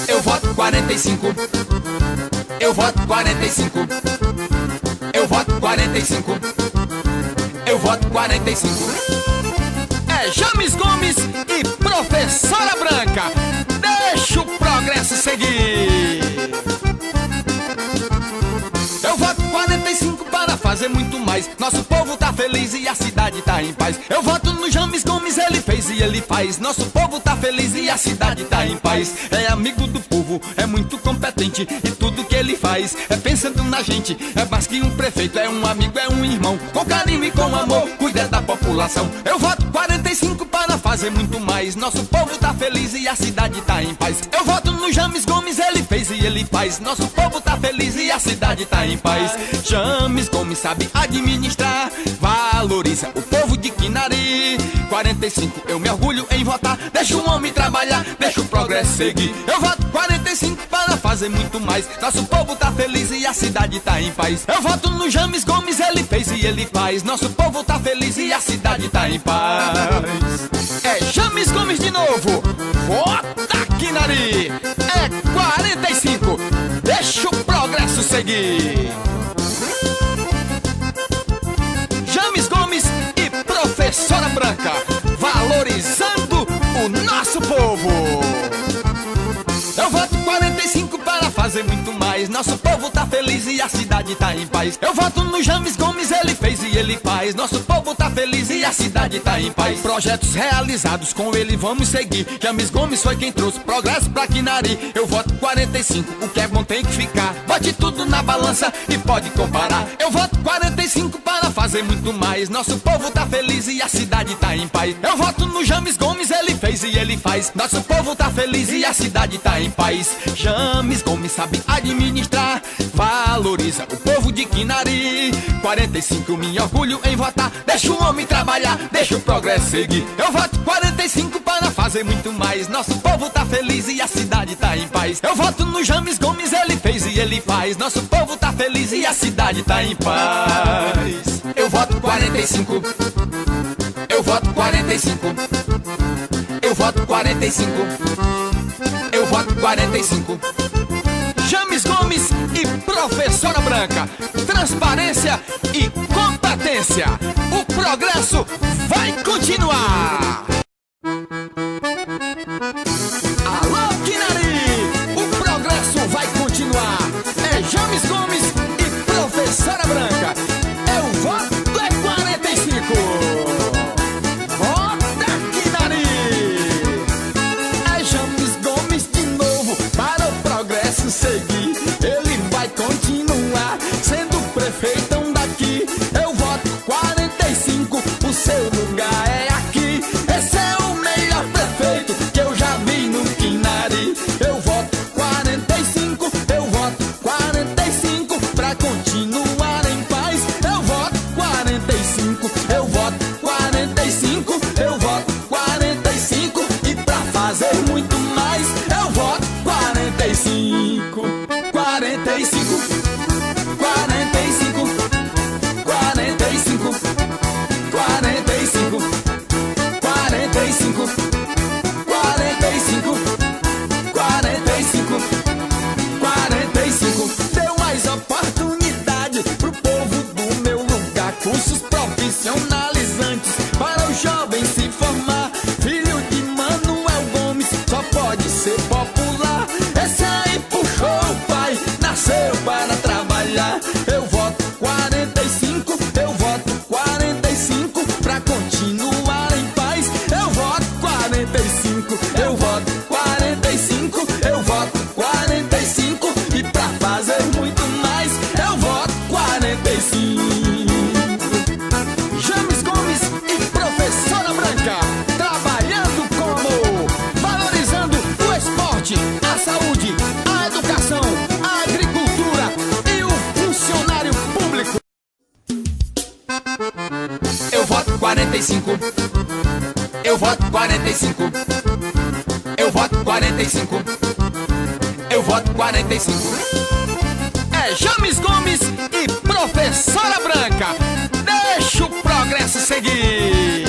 Eu voto 45. Eu voto 45. Eu voto 45. Eu voto 45. É James Gomes e Professora Branca. Deixa o progresso seguir. Eu voto 45 para fazer muito mais. Nosso povo tá feliz e a cidade tá em paz. Eu voto no James Gomes, ele fez e ele faz. Nosso povo tá feliz e a cidade tá em paz. É amigo do povo, é muito competente e tudo que ele faz é pensando na gente. É mais que um prefeito, é um amigo, é um irmão. Com carinho e com amor, cuida da população. Eu voto 45 para fazer muito mais. Nosso povo tá feliz e a cidade tá em paz. Eu voto no James Gomes, ele fez e ele faz. Nosso povo tá feliz e a cidade tá em paz. James Gomes sabe administrar, valoriza o povo de Quinari. 45, eu me orgulho em votar. Deixa o homem trabalhar, deixa o progresso seguir. Eu voto 45 para fazer muito mais. Nosso povo tá feliz e a cidade tá em paz. Eu voto no James Gomes, ele fez e ele faz. Nosso povo tá feliz e a cidade tá em paz. É James Gomes de novo. Vota Quinari. É 45. Deixa o progresso seguir. James Gomes e Professora Branca, valorizando o nosso povo. Eu voto 45 para fazer muito mais. Nosso povo tá feliz e a cidade tá em paz. Eu voto no James Gomes, ele fez e ele faz. Nosso povo tá feliz e a cidade tá em paz. Projetos realizados, com ele vamos seguir. James Gomes foi quem trouxe progresso pra Quinari. Eu voto 45, o que é bom tem que ficar. Bote tudo na balança e pode comparar. Eu voto 45 para fazer muito mais. Nosso povo tá feliz e a cidade tá em paz. Eu voto no James Gomes, ele fez e ele faz. Nosso povo tá feliz e a cidade tá em paz. James Gomes sabe administrar, valoriza o povo de Quinari. 45, me orgulho em votar. Deixa o homem trabalhar, deixa o progresso seguir. Eu voto 45 para fazer muito mais. Nosso povo tá feliz e a cidade tá em paz. Eu voto no James Gomes, ele fez e ele faz. Nosso povo tá feliz e a cidade tá em paz. Eu voto 45. Eu voto 45. Eu voto 45. Eu voto 45. James Gomes e Professora Branca, transparência e competência. O progresso vai continuar. Alô, Quinari, o progresso vai continuar. É James Gomes e Professora Branca. Eu voto é 45. Vota Quinari. É James Gomes de novo para o progresso seguir. Ele vai continuar sendo prefeitão daqui. Eu voto 45, o seu lugar é aqui. Esse é o melhor prefeito que eu já vi no Quinari. Eu voto 45, eu voto 45 pra continuar em paz. Eu voto 45, eu voto 45, eu voto 45 e pra fazer muito mais. Eu voto 45, 45, 45, 45, 45, 45, 45, 45, 45. Deu mais oportunidade pro povo do meu lugar. Cursos profissionalizantes para o jovem se formar. Filho de Manuel Gomes só pode ser popular. Esse aí puxou o pai, nasceu para trabalhar. Eu voto 45, eu voto 45 pra continuar em paz. Eu voto 45, eu voto 45, eu voto 45 e pra fazer muito mais. Eu voto 45. James Gomes e Professora Branca, trabalhando com amor, valorizando o esporte, a saúde, a educação, a agricultura e o funcionário público. Eu voto 45. Eu voto 45. Eu voto 45. Eu voto 45. É James Gomes e Professora Branca. Deixa o progresso seguir.